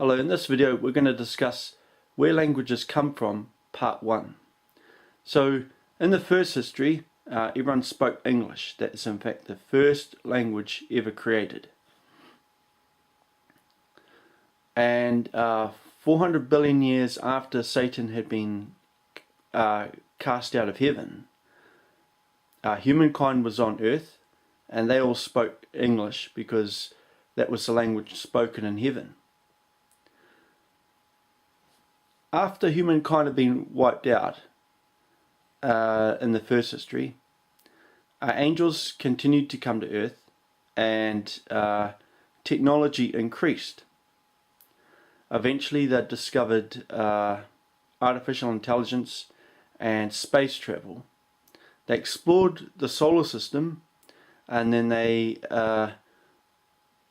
Hello, in this video we're going to discuss where languages come from, part 1. So in the first history, everyone spoke English. That's in fact the first language ever created. And 400 billion years after Satan had been cast out of heaven, humankind was on earth and they all spoke English because that was the language spoken in heaven. After humankind had been wiped out in the first history, angels continued to come to earth and technology increased. Eventually they discovered artificial intelligence and space travel. They explored the solar system, and then they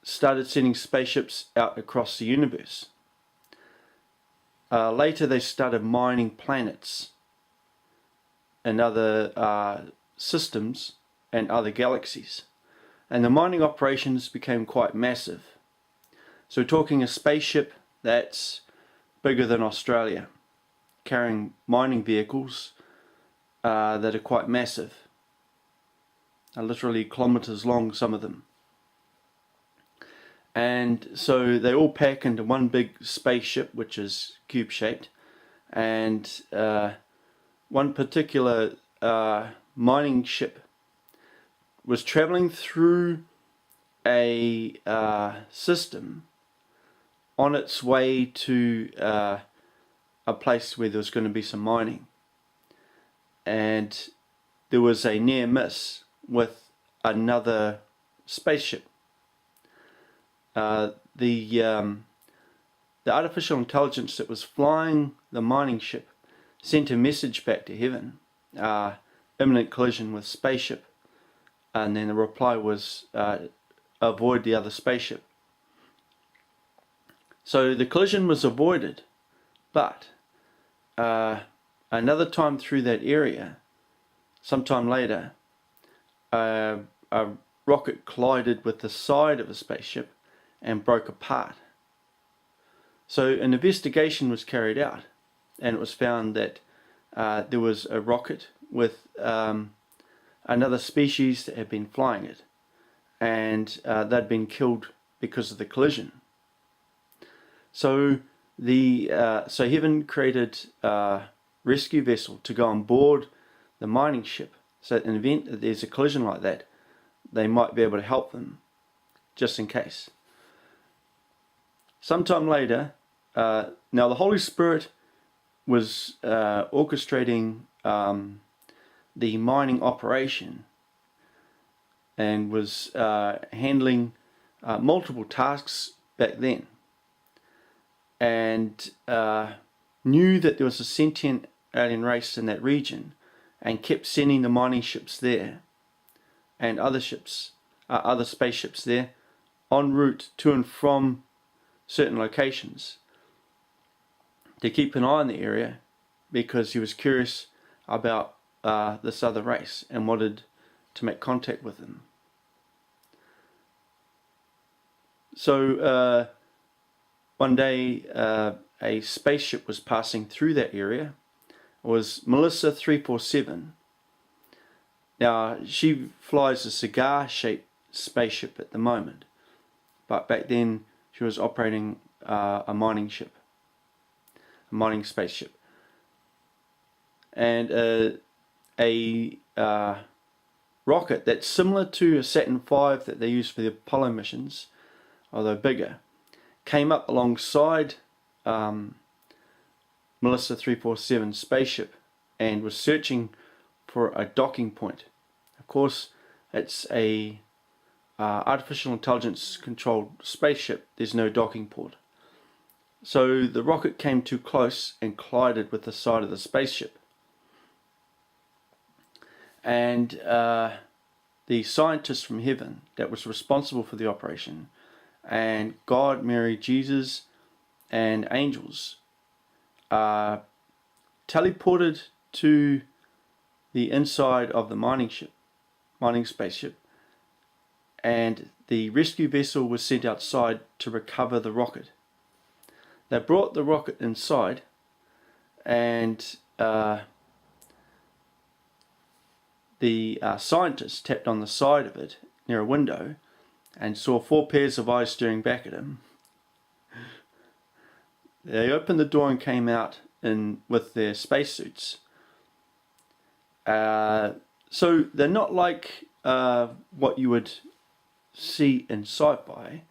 started sending spaceships out across the universe. Later they started mining planets and other systems and other galaxies, and the mining operations became quite massive. So we're talking a spaceship that's bigger than Australia, carrying mining vehicles that are quite massive, literally kilometers long, some of them. And so they all pack into one big spaceship, which is cube shaped, and one particular mining ship was traveling through a system on its way to a place where there was going to be some mining, and there was a near miss with another spaceship. The artificial intelligence that was flying the mining ship sent a message back to heaven, imminent collision with spaceship, and then the reply was avoid the other spaceship. So the collision was avoided, but another time through that area, sometime later, a rocket collided with the side of a spaceship and broke apart. So an investigation was carried out, and it was found that there was a rocket with another species that had been flying it, and they'd been killed because of the collision. So heaven created a rescue vessel to go on board the mining ship, so in the event that there's a collision like that, they might be able to help them, just in case. Sometime later, now the Holy Spirit was orchestrating the mining operation and was handling multiple tasks back then, and knew that there was a sentient alien race in that region and kept sending the mining ships there and other ships, other spaceships there en route to and from certain locations to keep an eye on the area, because he was curious about this other race and wanted to make contact with them. So one day a spaceship was passing through that area. It was Melissa 347. Now she flies a cigar-shaped spaceship at the moment, but back then she was operating a mining ship, a mining spaceship, and a rocket that's similar to a Saturn V that they used for the Apollo missions, although bigger, came up alongside Melissa 347 spaceship and was searching for a docking point. Of course, it's a artificial intelligence controlled spaceship. There's no docking port. So the rocket came too close and collided with the side of the spaceship. And the scientist from heaven that was responsible for the operation, and God, Mary, Jesus, and angels teleported to the inside of the mining spaceship, and the rescue vessel was sent outside to recover the rocket. They brought the rocket inside, and the scientist tapped on the side of it near a window and saw 4 pairs of eyes staring back at him. They opened the door and came out with their spacesuits. So they're not like what you would see in sci-fi.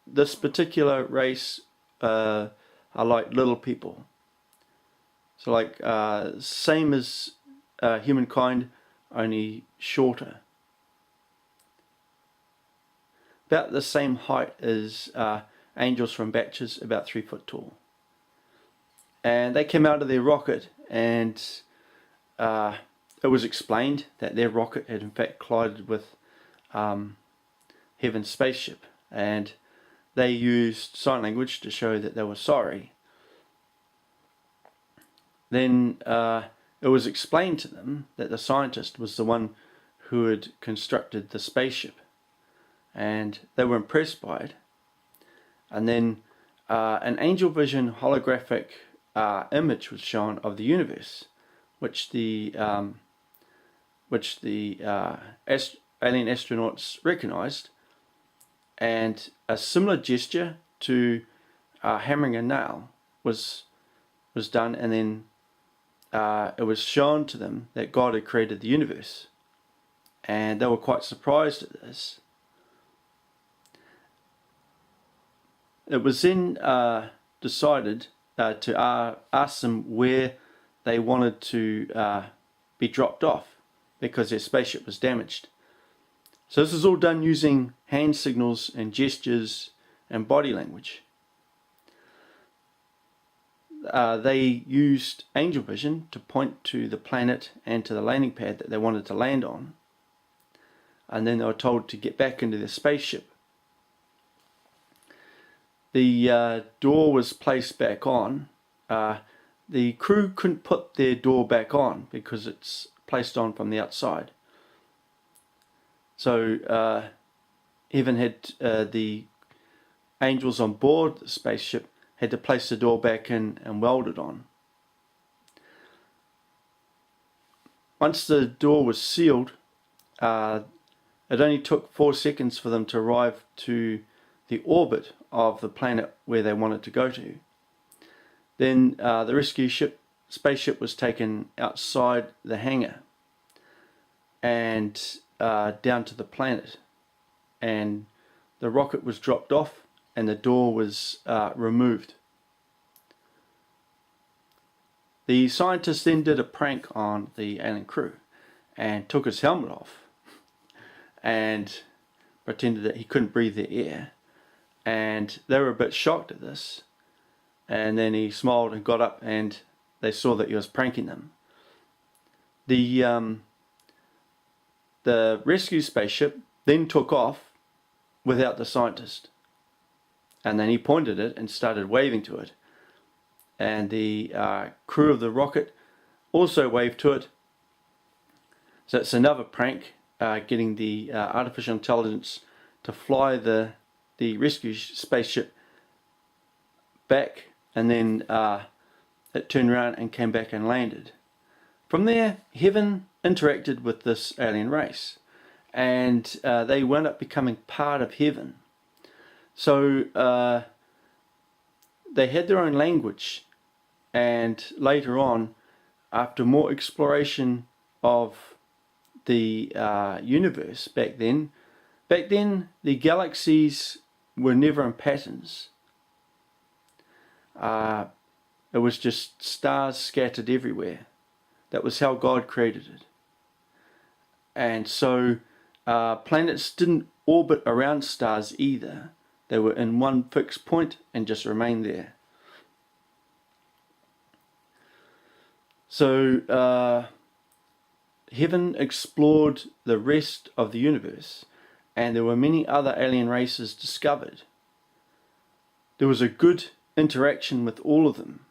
This particular race are like little people. So like same as humankind, only shorter. About the same height as angels from Batches, about 3 foot tall. And they came out of their rocket, and it was explained that their rocket had in fact collided with Heaven's spaceship, and they used sign language to show that they were sorry. Then it was explained to them that the scientist was the one who had constructed the spaceship, and they were impressed by it. And then an angel vision holographic image was shown of the universe, which the alien astronauts recognized, and a similar gesture to hammering a nail was done, and then it was shown to them that God had created the universe, and they were quite surprised at this. It was then decided to ask them where they wanted to be dropped off, because their spaceship was damaged. So this is all done using hand signals and gestures and body language. They used angel vision to point to the planet and to the landing pad that they wanted to land on, and then they were told to get back into their spaceship. The door was placed back on. The crew couldn't put their door back on because it's placed on from the outside. So Heaven had the angels on board the spaceship had to place the door back in and weld it on. Once the door was sealed, it only took 4 seconds for them to arrive to the orbit of the planet where they wanted to go to. Then the rescue spaceship was taken outside the hangar and down to the planet, and the rocket was dropped off and the door was removed. The scientist then did a prank on the alien crew and took his helmet off and pretended that he couldn't breathe the air, and they were a bit shocked at this, and then he smiled and got up, and they saw that he was pranking them. The rescue spaceship then took off without the scientist, and then he pointed it and started waving to it, and the crew of the rocket also waved to it. So it's another prank, getting the artificial intelligence to fly the rescue spaceship back, and then it turned around and came back and landed. From there, Heaven interacted with this alien race, and they wound up becoming part of Heaven. So they had their own language, and later on, after more exploration of the universe back then the galaxies were never in patterns. It was just stars scattered everywhere. That was how God created it. And so planets didn't orbit around stars either. They were in one fixed point and just remained there. So Heaven explored the rest of the universe, and there were many other alien races discovered. There was a good interaction with all of them,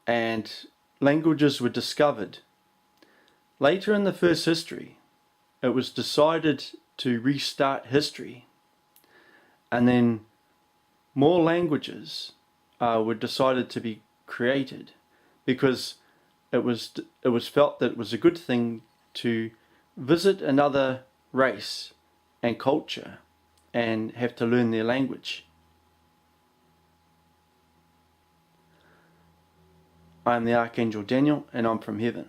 and languages were discovered. Later in the first history, it was decided to restart history, and then more languages were decided to be created because it was felt that it was a good thing to visit another race and culture and have to learn their language. I am the Archangel Daniel, and I'm from heaven.